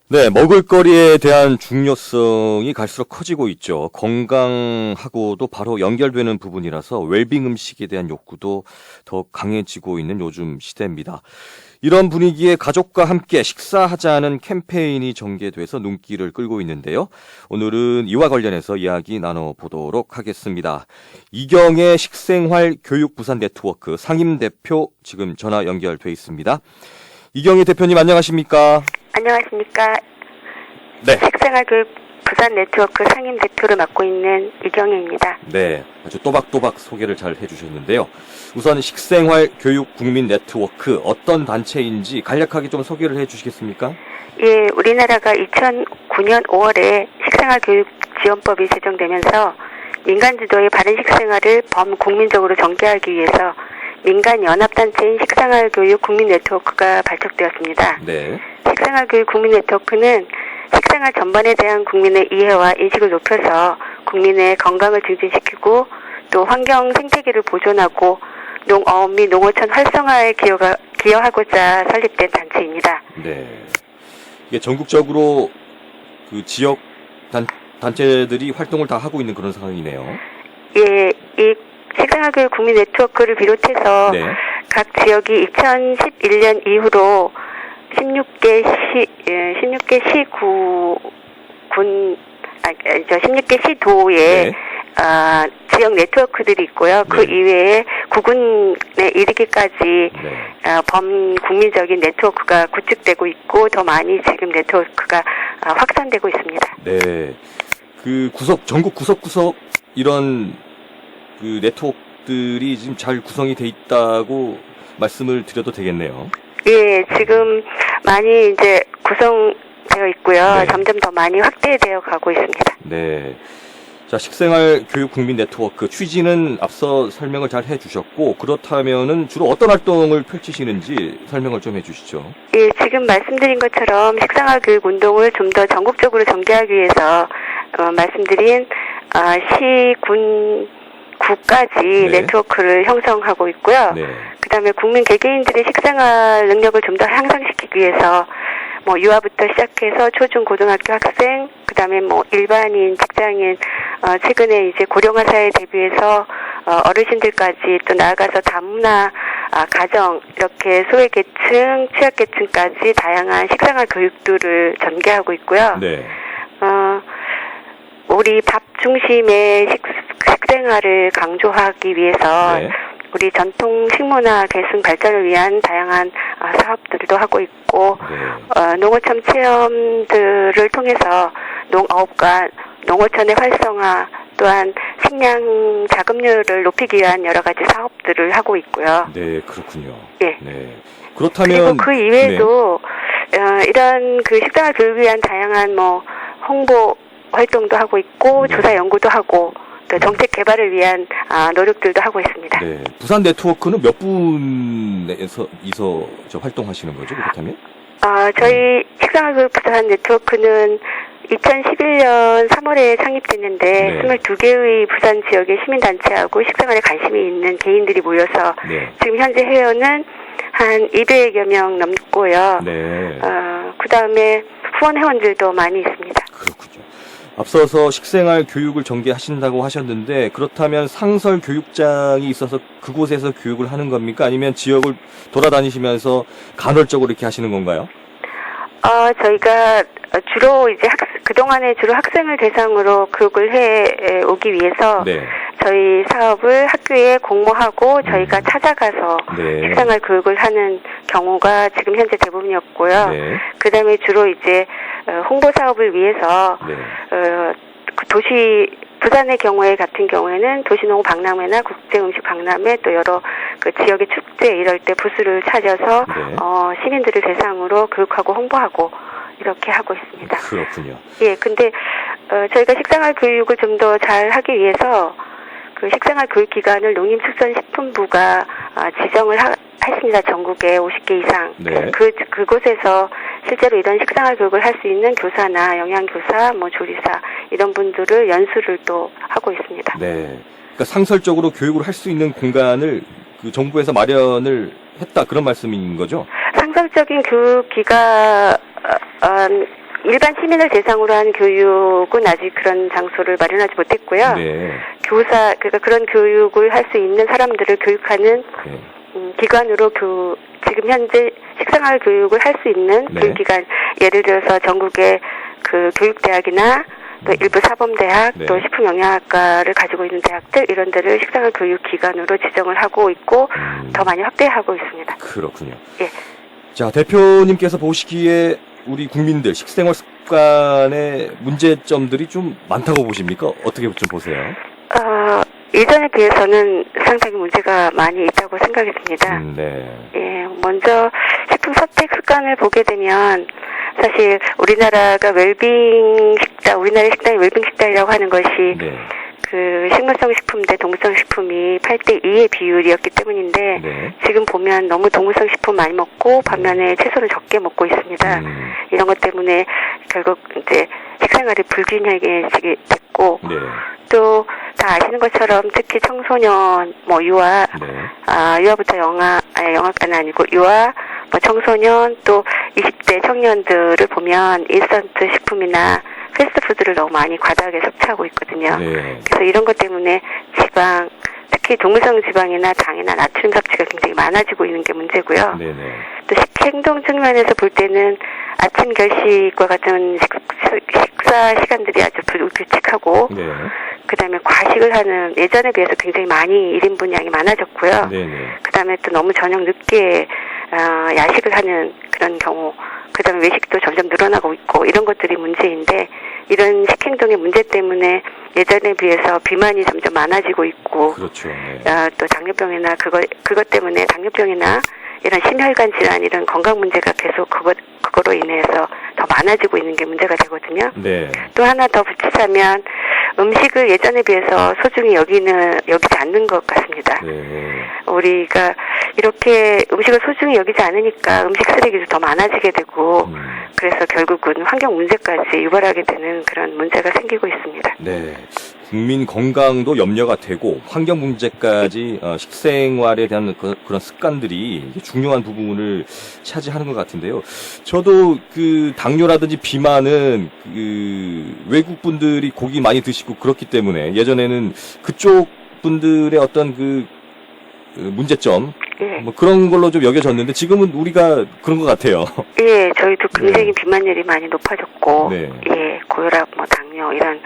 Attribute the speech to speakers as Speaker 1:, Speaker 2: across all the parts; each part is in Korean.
Speaker 1: 네, 먹을거리에 대한 중요성이 갈수록 커지고 있죠. 건강하고도 바로 연결되는 부분이라서 웰빙 음식에 대한 욕구도 더 강해지고 있는 요즘 시대입니다. 이런 분위기에 가족과 함께 식사하자는 캠페인이 전개돼서 눈길을 끌고 있는데요. 오늘은 이와 관련해서 이야기 나눠보도록 하겠습니다. 이경의 식생활 교육 부산 네트워크 상임대표 지금 전화 연결돼 있습니다. 이경희 대표님 안녕하십니까?
Speaker 2: 안녕하십니까.
Speaker 1: 네.
Speaker 2: 식생활교육 부산 네트워크 상임 대표를 맡고 있는 이경희입니다.
Speaker 1: 네, 아주 또박또박 소개를 잘 해주셨는데요. 우선 식생활 교육 국민 네트워크 어떤 단체인지 간략하게 좀 소개를 해주시겠습니까?
Speaker 2: 예, 우리나라가 2009년 5월에 식생활교육 지원법이 제정되면서 민간 주도의 바른 식생활을 범국민적으로 전개하기 위해서 민간 연합단체인 식생활교육 국민 네트워크가 발족되었습니다.
Speaker 1: 네.
Speaker 2: 식생활교육 국민 네트워크는 식생활 전반에 대한 국민의 이해와 인식을 높여서 국민의 건강을 증진시키고 또 환경 생태계를 보존하고 농업 및 농어촌 활성화에 기여하고자 설립된 단체입니다.
Speaker 1: 네. 이게 전국적으로 그 지역 단체들이 활동을 다 하고 있는 그런 상황이네요.
Speaker 2: 예, 이 식생활교육 국민 네트워크를 비롯해서
Speaker 1: 네.
Speaker 2: 각 지역이 2011년 이후로 16개 시도에
Speaker 1: 네.
Speaker 2: 지역 네트워크들이 있고요. 그
Speaker 1: 네.
Speaker 2: 이외에 구군에 이르기까지
Speaker 1: 네.
Speaker 2: 범국민적인 네트워크가 구축되고 있고 더 많이 지금 네트워크가 확산되고 있습니다.
Speaker 1: 네. 그 전국 구석구석 이런 그 네트워크들이 지금 잘 구성이 돼 있다고 말씀을 드려도 되겠네요.
Speaker 2: 예, 지금 많이 이제 구성되어 있고요.
Speaker 1: 네.
Speaker 2: 점점 더 많이 확대되어 가고 있습니다.
Speaker 1: 네. 자, 식생활 교육 국민 네트워크 취지는 앞서 설명을 잘 해주셨고, 그렇다면은 주로 어떤 활동을 펼치시는지 설명을 좀 해주시죠.
Speaker 2: 예, 지금 말씀드린 것처럼 식생활 교육 운동을 좀 더 전국적으로 전개하기 위해서 말씀드린 시, 군, 구까지
Speaker 1: 네.
Speaker 2: 네트워크를 형성하고 있고요.
Speaker 1: 네.
Speaker 2: 그다음에 국민 개개인들의 식생활 능력을 좀 더 향상시키기 위해서 유아부터 시작해서 초중 고등학교 학생, 그다음에 일반인, 직장인, 최근에 이제 고령화 사회에 대비해서 어르신들까지 또 나아가서 다문화 가정 이렇게 소외계층, 취약계층까지 다양한 식생활 교육들을 전개하고 있고요.
Speaker 1: 네.
Speaker 2: 우리 밥 중심의 식생활을 강조하기 위해서
Speaker 1: 네.
Speaker 2: 우리 전통 식문화 계승 발전을 위한 다양한 사업들도 하고 있고
Speaker 1: 네.
Speaker 2: 농어촌 체험들을 통해서 농업과 농어촌의 활성화 또한 식량 자급률을 높이기 위한 여러 가지 사업들을 하고 있고요.
Speaker 1: 네, 그렇군요.
Speaker 2: 예.
Speaker 1: 네. 그렇다면
Speaker 2: 그리고 그 이외에도 이런 그 식생활 교육을 위한 다양한 홍보 활동도 하고 있고
Speaker 1: 네.
Speaker 2: 조사 연구도 하고 또 정책 개발을 위한 노력들도 하고 있습니다.
Speaker 1: 네. 부산 네트워크는 몇 분에서 활동하시는 거죠, 그렇다면?
Speaker 2: 저희 식생활교육 부산 네트워크는 2011년 3월에 창립됐는데
Speaker 1: 네.
Speaker 2: 22개의 부산 지역의 시민단체하고 식생활에 관심이 있는 개인들이 모여서
Speaker 1: 네.
Speaker 2: 지금 현재 회원은 한 200여 명 넘고요.
Speaker 1: 네.
Speaker 2: 그 다음에 후원 회원들도 많이 있습니다.
Speaker 1: 그렇군요. 앞서서 식생활 교육을 전개하신다고 하셨는데 그렇다면 상설 교육장이 있어서 그곳에서 교육을 하는 겁니까? 아니면 지역을 돌아다니시면서 간헐적으로 이렇게 하시는 건가요?
Speaker 2: 저희가 주로 이제 그동안에 주로 학생을 대상으로 교육을 해 오기 위해서
Speaker 1: 네.
Speaker 2: 저희 사업을 학교에 공모하고 저희가 찾아가서
Speaker 1: 네.
Speaker 2: 식생활 교육을 하는 경우가 지금 현재 대부분이었고요.
Speaker 1: 네.
Speaker 2: 그다음에 주로 이제 홍보 사업을 위해서
Speaker 1: 네.
Speaker 2: 부산의 같은 경우에는 도시농업 박람회나 국제음식 박람회 또 여러 그 지역의 축제 이럴 때 부스를 차려서
Speaker 1: 네.
Speaker 2: 시민들을 대상으로 교육하고 홍보하고 이렇게 하고 있습니다.
Speaker 1: 그렇군요.
Speaker 2: 예, 근데 저희가 식생활 교육을 좀 더 잘 하기 위해서 그 식생활 교육 기관을 농림축산식품부가 지정을 했습니다. 전국에 50개 이상.
Speaker 1: 네.
Speaker 2: 그곳에서 실제로 이런 식생활 교육을 할 수 있는 교사나 영양교사, 조리사 이런 분들을 연수를 또 하고 있습니다.
Speaker 1: 네. 그러니까 상설적으로 교육을 할 수 있는 공간을 그 정부에서 마련을 했다 그런 말씀인 거죠?
Speaker 2: 상설적인 교육 기관이 일반 시민을 대상으로 한 교육은 아직 그런 장소를 마련하지 못했고요.
Speaker 1: 네.
Speaker 2: 교사, 그러니까 그런 교육을 할 수 있는 사람들을 교육하는
Speaker 1: 네.
Speaker 2: 기관으로 지금 현재 식생활 교육을 할 수 있는
Speaker 1: 네.
Speaker 2: 교육기관, 예를 들어서 전국의 그 교육대학이나 또 일부 사범대학,
Speaker 1: 네.
Speaker 2: 또 식품영양학과를 가지고 있는 대학들, 이런 데를 식생활 교육기관으로 지정을 하고 있고 더 많이 확대하고 있습니다.
Speaker 1: 그렇군요.
Speaker 2: 예.
Speaker 1: 자, 대표님께서 보시기에 우리 국민들 식생활 습관의 문제점들이 좀 많다고 보십니까? 어떻게 좀 보세요?
Speaker 2: 예전에 비해서는 상당히 문제가 많이 있다고 생각이 듭니다.
Speaker 1: 네.
Speaker 2: 예, 먼저 식품 선택 습관을 보게 되면 사실 우리나라가 우리나라의 식당이 웰빙 식당이라고 하는 것이
Speaker 1: 네.
Speaker 2: 그 식물성 식품 대 동물성 식품이 8대2의 비율이었기 때문인데
Speaker 1: 네.
Speaker 2: 지금 보면 너무 동물성 식품 많이 먹고 반면에 채소를 적게 먹고 있습니다. 이런 것 때문에 결국 이제 식생활이 불균형해지게 됐고
Speaker 1: 네.
Speaker 2: 또 다 아시는 것처럼 특히 청소년, 유아,
Speaker 1: 네.
Speaker 2: 유아부터 영아까지는 아니고 유아, 청소년 또 20대 청년들을 보면 인스턴트 식품이나 패스트푸드를 너무 많이 과다하게 섭취하고 있거든요.
Speaker 1: 네.
Speaker 2: 그래서 이런 것 때문에 지방, 특히 동물성 지방이나 당이나 나트륨 섭취가 굉장히 많아지고 있는 게 문제고요.
Speaker 1: 네네.
Speaker 2: 또 식행동 측면에서 볼 때는 아침 결식과 같은 식사 시간들이 아주 불규칙하고
Speaker 1: 네.
Speaker 2: 그다음에 과식을 하는 예전에 비해서 굉장히 많이 1인분 양이 많아졌고요.
Speaker 1: 네네.
Speaker 2: 그다음에 또 너무 저녁 늦게 야식을 하는 그런 경우, 그다음에 외식도 점점 늘어나고 있고 이런 것들이 문제인데 이런 식행동의 문제 때문에 예전에 비해서 비만이 점점 많아지고 있고
Speaker 1: 그렇죠. 네.
Speaker 2: 또 당뇨병이나 그것 때문에 당뇨병이나 이런 심혈관 질환 이런 건강 문제가 계속 그거로 인해서 더 많아지고 있는 게 문제가 되거든요.
Speaker 1: 네.
Speaker 2: 또 하나 더 붙이자면 음식을 예전에 비해서 소중히 여기지 않는 것 같습니다.
Speaker 1: 네.
Speaker 2: 우리가 이렇게 음식을 소중히 여기지 않으니까 음식 쓰레기도 더 많아지게 되고 그래서 결국은 환경 문제까지 유발하게 되는 그런 문제가 생기고 있습니다.
Speaker 1: 네. 국민 건강도 염려가 되고 환경 문제까지 식생활에 대한 그런 습관들이 중요한 부분을 차지하는 것 같은데요. 저도 그 당뇨라든지 비만은 그 외국 분들이 고기 많이 드시고 그렇기 때문에 예전에는 그쪽 분들의 어떤 그 문제점
Speaker 2: 예.
Speaker 1: 그런 걸로 좀 여겨졌는데 지금은 우리가 그런 것 같아요.
Speaker 2: 예, 저희도 굉장히 비만율이 많이 높아졌고,
Speaker 1: 네.
Speaker 2: 예, 고혈압, 당뇨 이런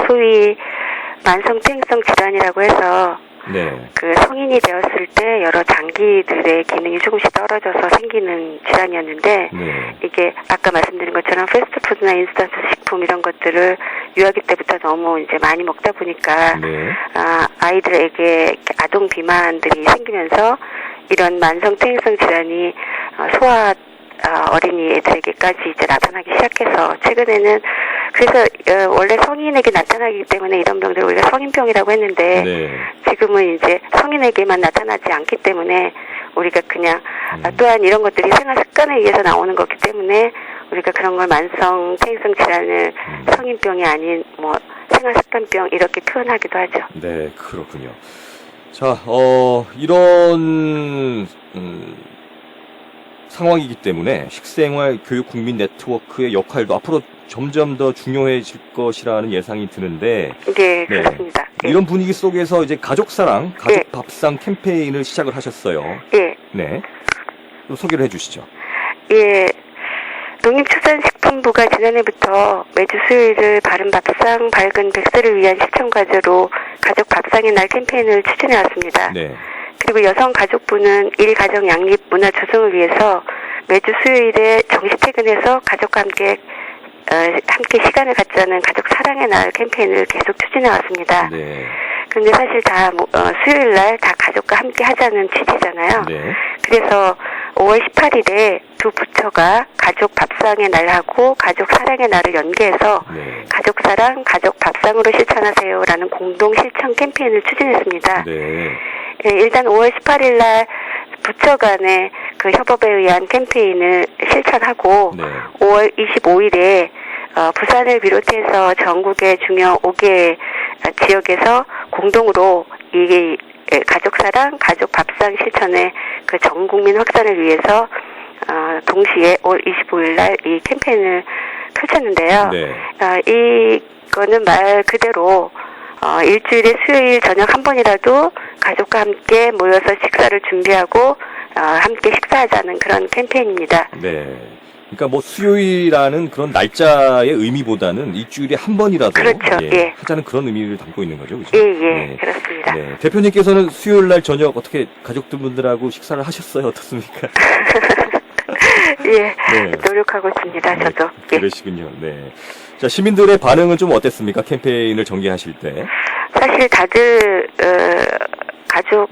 Speaker 2: 소위 만성퇴행성 질환이라고 해서
Speaker 1: 네.
Speaker 2: 그 성인이 되었을 때 여러 장기들의 기능이 조금씩 떨어져서 생기는 질환이었는데
Speaker 1: 네.
Speaker 2: 이게 아까 말씀드린 것처럼 패스트푸드나 인스턴트 식품 이런 것들을 유아기 때부터 너무 이제 많이 먹다 보니까
Speaker 1: 네.
Speaker 2: 아이들에게 아동 비만들이 생기면서 이런 만성퇴행성 질환이 소아 어린이 애들에게까지 이제 나타나기 시작해서 최근에는 그래서 원래 성인에게 나타나기 때문에 이런 병들을 우리가 성인병이라고 했는데
Speaker 1: 네.
Speaker 2: 지금은 이제 성인에게만 나타나지 않기 때문에 우리가 그냥 또한 이런 것들이 생활 습관에 의해서 나오는 거기 때문에 우리가 그런 걸 만성 퇴행성 질환을 성인병이 아닌 생활 습관병 이렇게 표현하기도 하죠.
Speaker 1: 네, 그렇군요. 자, 이런 상황이기 때문에 식생활 교육 국민 네트워크의 역할도 앞으로 점점 더 중요해질 것이라는 예상이 드는데
Speaker 2: 네, 그렇습니다.
Speaker 1: 이런 분위기 속에서 이제 가족사랑, 가족
Speaker 2: 예.
Speaker 1: 밥상 캠페인을 시작을 하셨어요.
Speaker 2: 예.
Speaker 1: 네. 좀 소개를 해주시죠.
Speaker 2: 예. 농림축산식품부가 지난해부터 매주 수요일을 바른 밥상, 밝은 100세를 위한 실천 과제로 가족 밥상의 날 캠페인을 추진해 왔습니다.
Speaker 1: 네.
Speaker 2: 그리고 여성가족부는 일가정 양립 문화 조성을 위해서 매주 수요일에 정시 퇴근해서 가족과 함께 시간을 갖자는 가족 사랑의 날 캠페인을 계속 추진해 왔습니다.
Speaker 1: 네.
Speaker 2: 그런데 사실 다 수요일 날 다 가족과 함께 하자는 취지잖아요.
Speaker 1: 네.
Speaker 2: 그래서 5월 18일에 두 부처가 가족 밥상의 날하고 가족 사랑의 날을 연계해서
Speaker 1: 네.
Speaker 2: 가족 사랑, 가족 밥상으로 실천하세요라는 공동 실천 캠페인을 추진했습니다.
Speaker 1: 네.
Speaker 2: 예, 일단 5월 18일 날 부처 간의 그 협업에 의한 캠페인을 실천하고
Speaker 1: 네.
Speaker 2: 5월 25일에 부산을 비롯해서 전국의 중요 5개 지역에서 공동으로 이 가족사랑, 가족 밥상 실천의 그 전국민 확산을 위해서 동시에 5월 25일 날 이 캠페인을 펼쳤는데요.
Speaker 1: 네.
Speaker 2: 이거는 말 그대로 일주일에 수요일 저녁 한 번이라도 가족과 함께 모여서 식사를 준비하고 함께 식사하자는 그런 캠페인입니다.
Speaker 1: 네. 그러니까 뭐 수요일이라는 그런 날짜의 의미보다는 일주일에 한 번이라도
Speaker 2: 그렇죠. 예.
Speaker 1: 하자는 그런 의미를 담고 있는 거죠. 그렇죠?
Speaker 2: 예,
Speaker 1: 네.
Speaker 2: 그렇습니다.
Speaker 1: 네. 대표님께서는 수요일 날 저녁 어떻게 가족들분들하고 식사를 하셨어요? 어떻습니까?
Speaker 2: 예,
Speaker 1: 네.
Speaker 2: 노력하고 있습니다. 저도.
Speaker 1: 네, 그러시군요. 네. 자, 시민들의 반응은 좀 어땠습니까? 캠페인을 전개하실 때.
Speaker 2: 사실 다들 가족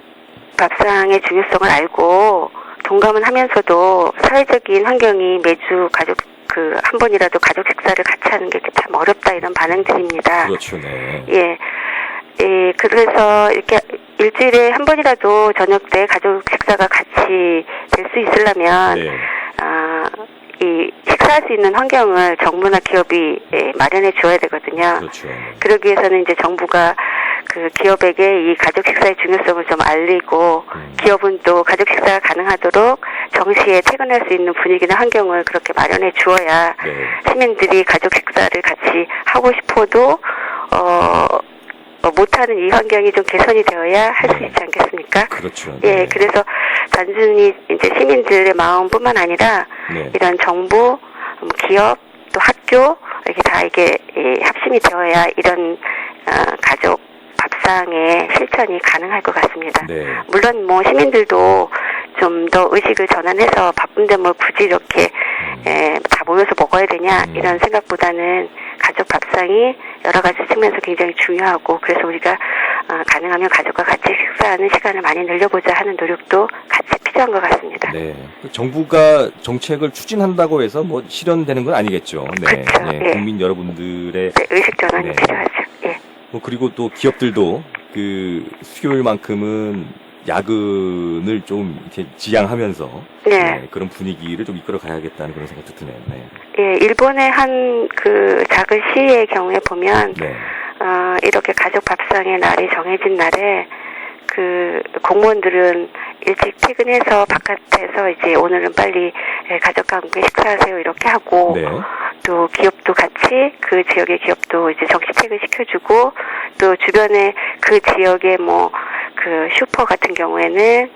Speaker 2: 밥상의 중요성을 알고 동감은 하면서도 사회적인 환경이 매주 가족 한 번이라도 가족 식사를 같이 하는 게 참 어렵다 이런 반응들입니다.
Speaker 1: 그렇죠, 네.
Speaker 2: 예, 그래서 이렇게 일주일에 한 번이라도 저녁 때 가족 식사가 같이 될 수 있으려면
Speaker 1: 네.
Speaker 2: 이 식사할 수 있는 환경을 정부나 기업이 마련해 줘야 되거든요.
Speaker 1: 그렇죠.
Speaker 2: 그러기 위해서는 이제 정부가 그 기업에게 이 가족 식사의 중요성을 좀 알리고 기업은 또 가족 식사가 가능하도록 정시에 퇴근할 수 있는 분위기나 환경을 그렇게 마련해 주어야
Speaker 1: 네.
Speaker 2: 시민들이 가족 식사를 같이 하고 싶어도 못하는 이 환경이 좀 개선이 되어야 할 수 있지 않겠습니까?
Speaker 1: 그렇죠.
Speaker 2: 예,
Speaker 1: 네.
Speaker 2: 그래서 단순히 이제 시민들의 마음뿐만 아니라
Speaker 1: 네.
Speaker 2: 이런 정부, 기업, 또 학교 이렇게 다 이게 합심이 되어야 이런 가족 밥상의 실천이 가능할 것 같습니다.
Speaker 1: 네.
Speaker 2: 물론 뭐 시민들도 좀 더 의식을 전환해서 바쁜데 뭘 굳이 이렇게 다 모여서 먹어야 되냐 이런 생각보다는 가족 밥상이 여러 가지 측면에서 굉장히 중요하고 그래서 우리가 가능하면 가족과 같이 식사하는 시간을 많이 늘려보자 하는 노력도 같이 필요한 것 같습니다.
Speaker 1: 네. 정부가 정책을 추진한다고 해서 뭐 실현되는 건 아니겠죠. 네.
Speaker 2: 그렇죠.
Speaker 1: 네.
Speaker 2: 예.
Speaker 1: 국민 여러분들의
Speaker 2: 네, 의식 전환이
Speaker 1: 네.
Speaker 2: 필요하죠. 예.
Speaker 1: 뭐 그리고 또 기업들도 그 수요일만큼은 야근을 좀 이렇게 지양하면서
Speaker 2: 네.
Speaker 1: 그런 분위기를 좀 이끌어 가야겠다는 그런 생각도 드네요. 네.
Speaker 2: 예, 일본의 한 그 작은 시의 경우에 보면
Speaker 1: 네.
Speaker 2: 이렇게 가족 밥상의 날이 정해진 날에 그 공무원들은 일찍 퇴근해서 바깥에서 이제 오늘은 빨리 가족과 함께 식사하세요 이렇게 하고
Speaker 1: 네.
Speaker 2: 또 기업도 같이 그 지역의 기업도 이제 정시 퇴근 시켜주고 또 주변에 그 지역의 뭐 그 슈퍼 같은 경우에는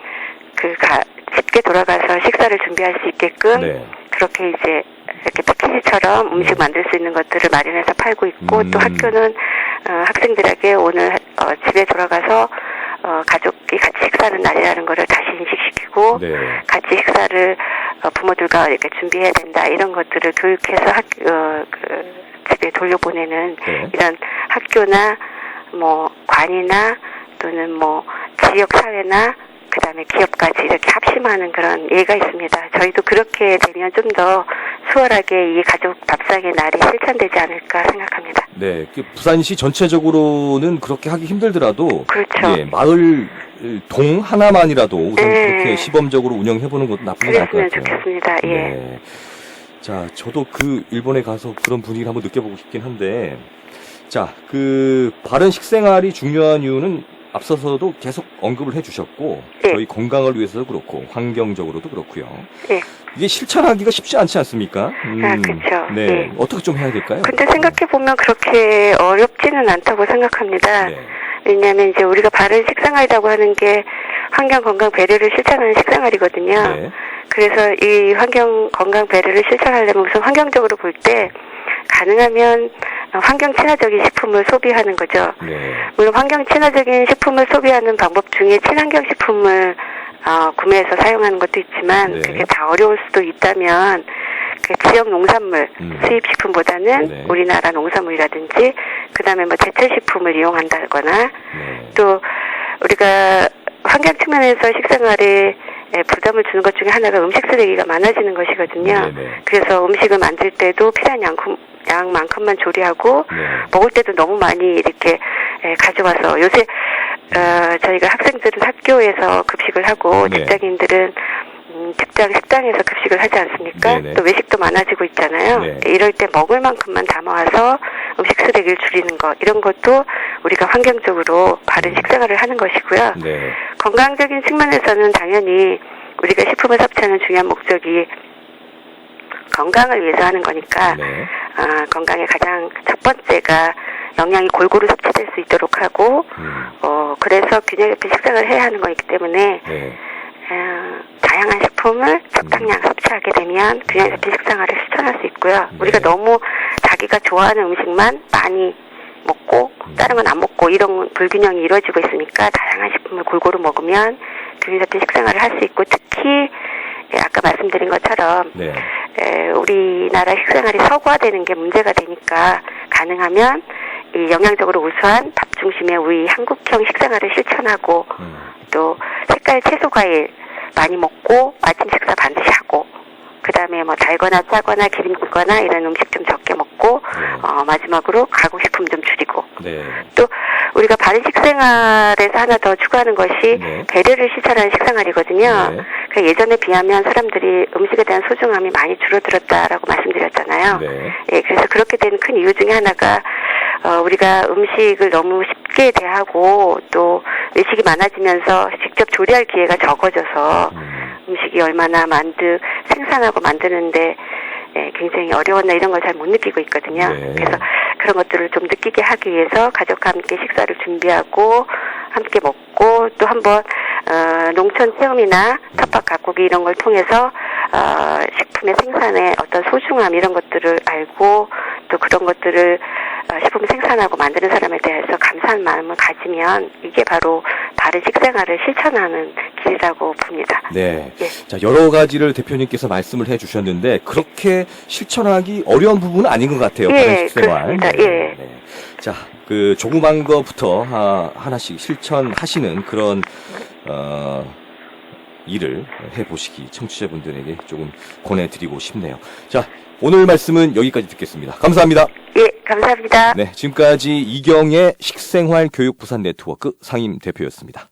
Speaker 2: 쉽게 돌아가서 식사를 준비할 수 있게끔
Speaker 1: 네.
Speaker 2: 그렇게 이제 이렇게 패키지처럼 음식 만들 수 있는 것들을 마련해서 팔고 있고 또 학교는 학생들에게 오늘 집에 돌아가서 가족이 같이 식사하는 날이라는 거를 다시 인식시키고
Speaker 1: 네.
Speaker 2: 같이 식사를 부모들과 이렇게 준비해야 된다 이런 것들을 교육해서 집에 돌려보내는
Speaker 1: 네.
Speaker 2: 이런 학교나 뭐 관이나 또는 뭐 지역 사회나 그다음에 기업까지 이렇게 합심하는 그런 예가 있습니다. 저희도 그렇게 되면 좀 더 수월하게 이 가족 밥상의 날이 실천되지 않을까 생각합니다.
Speaker 1: 네. 부산시 전체적으로는 그렇게 하기 힘들더라도
Speaker 2: 그렇죠.
Speaker 1: 예, 마을 동 하나만이라도 우선
Speaker 2: 네.
Speaker 1: 그렇게 시범적으로 운영해보는 것도 나쁘지 않을 것
Speaker 2: 그랬으면
Speaker 1: 같아요.
Speaker 2: 좋겠습니다. 예.
Speaker 1: 네. 자, 저도 일본에 가서 그런 분위기를 한번 느껴보고 싶긴 한데, 자, 바른 식생활이 중요한 이유는 앞서서도 계속 언급을 해주셨고,
Speaker 2: 예.
Speaker 1: 저희 건강을 위해서도 그렇고, 환경적으로도 그렇고요.
Speaker 2: 예.
Speaker 1: 이게 실천하기가 쉽지 않지 않습니까?
Speaker 2: 그렇죠.
Speaker 1: 네.
Speaker 2: 예.
Speaker 1: 어떻게 좀 해야 될까요?
Speaker 2: 근데 생각해보면 그렇게 어렵지는 않다고 생각합니다.
Speaker 1: 네.
Speaker 2: 왜냐하면 이제 우리가 바른 식생활이라고 하는 게 환경 건강 배려를 실천하는 식생활이거든요.
Speaker 1: 네.
Speaker 2: 그래서 이 환경 건강 배려를 실천하려면 우선 환경적으로 볼 때 가능하면 환경 친화적인 식품을 소비하는 거죠.
Speaker 1: 네.
Speaker 2: 물론 환경 친화적인 식품을 소비하는 방법 중에 친환경 식품을 구매해서 사용하는 것도 있지만
Speaker 1: 네.
Speaker 2: 그게 다 어려울 수도 있다면 그 지역 농산물 수입 식품보다는
Speaker 1: 네.
Speaker 2: 우리나라 농산물이라든지 그다음에 뭐 제철 식품을 이용한다거나
Speaker 1: 네.
Speaker 2: 또 우리가 환경 측면에서 식생활에 부담을 주는 것 중에 하나가 음식 쓰레기가 많아지는 것이거든요.
Speaker 1: 네네.
Speaker 2: 그래서 음식을 만들 때도 필요한 양만큼만 조리하고
Speaker 1: 네.
Speaker 2: 먹을 때도 너무 많이 이렇게 가져와서 요새 저희가 학생들은 학교에서 급식을 하고
Speaker 1: 네.
Speaker 2: 직장인들은 직장 식당에서 급식을 하지 않습니까?
Speaker 1: 네네.
Speaker 2: 또 외식도 많아지고 있잖아요.
Speaker 1: 네.
Speaker 2: 이럴 때 먹을 만큼만 담아와서 음식 쓰레기를 줄이는 것 이런 것도 우리가 환경적으로 바른 식생활을 하는 것이고요.
Speaker 1: 네.
Speaker 2: 건강적인 측면에서는 당연히 우리가 식품을 섭취하는 중요한 목적이 건강을 위해서 하는 거니까
Speaker 1: 네.
Speaker 2: 건강에 가장 첫 번째가 영양이 골고루 섭취될 수 있도록 하고, 그래서 균형 잡힌 식상을 해야 하는 거기 때문에,
Speaker 1: 네.
Speaker 2: 다양한 식품을 적당량 섭취하게 되면 균형 잡힌 식생활을 실천할 수 있고요.
Speaker 1: 네.
Speaker 2: 우리가 너무 자기가 좋아하는 음식만 많이 먹고 다른 건 안 먹고 이런 불균형이 이루어지고 있으니까 다양한 식품을 골고루 먹으면 균형 잡힌 식생활을 할 수 있고 특히 아까 말씀드린 것처럼
Speaker 1: 네.
Speaker 2: 우리나라 식생활이 서구화되는 게 문제가 되니까 가능하면 이 영양적으로 우수한 밥 중심의 우리 한국형 식생활을 실천하고 또 색깔 채소 과일 많이 먹고 아침 식사 반드시 하고 그다음에 뭐 달거나 짜거나 기름지거나 이런 음식 좀 적게 먹고 마지막으로 가공식품 좀 줄이고
Speaker 1: 네.
Speaker 2: 또 우리가 바른 식생활에서 하나 더 추가하는 것이
Speaker 1: 네.
Speaker 2: 배려를 실천하는 식생활이거든요.
Speaker 1: 네.
Speaker 2: 그러니까 예전에 비하면 사람들이 음식에 대한 소중함이 많이 줄어들었다라고 말씀드렸잖아요.
Speaker 1: 네.
Speaker 2: 예, 그래서 그렇게 된 큰 이유 중에 하나가 우리가 음식을 너무 쉽게 대하고 또 외식이 많아지면서 직접 조리할 기회가 적어져서 음식이 얼마나 생산하고 만드는데 굉장히 어려웠나 이런 걸 잘 못 느끼고 있거든요.
Speaker 1: 네.
Speaker 2: 그래서 그런 것들을 좀 느끼게 하기 위해서 가족과 함께 식사를 준비하고 함께 먹고 또 한번 농촌 체험이나 텃밭 가꾸기 이런 걸 통해서 식품의 생산의 어떤 소중함 이런 것들을 알고 또 그런 것들을 식품을 생산하고 만드는 사람에 대해서 감사한 마음을 가지면 이게 바로 바른 식생활을 실천하는 길이라고 봅니다.
Speaker 1: 네.
Speaker 2: 예.
Speaker 1: 자, 여러 가지를 대표님께서 말씀을 해 주셨는데, 그렇게 실천하기 어려운 부분은 아닌 것 같아요.
Speaker 2: 예,
Speaker 1: 바른 식생활.
Speaker 2: 그렇습니다.
Speaker 1: 네.
Speaker 2: 예.
Speaker 1: 네. 자, 조그만 거부터 하나씩 실천하시는 그런, 일을 해보시기 청취자분들에게 조금 권해드리고 싶네요. 자, 오늘 말씀은 여기까지 듣겠습니다. 감사합니다.
Speaker 2: 예, 감사합니다.
Speaker 1: 네, 지금까지 이경의 식생활 교육 부산 네트워크 상임 대표였습니다.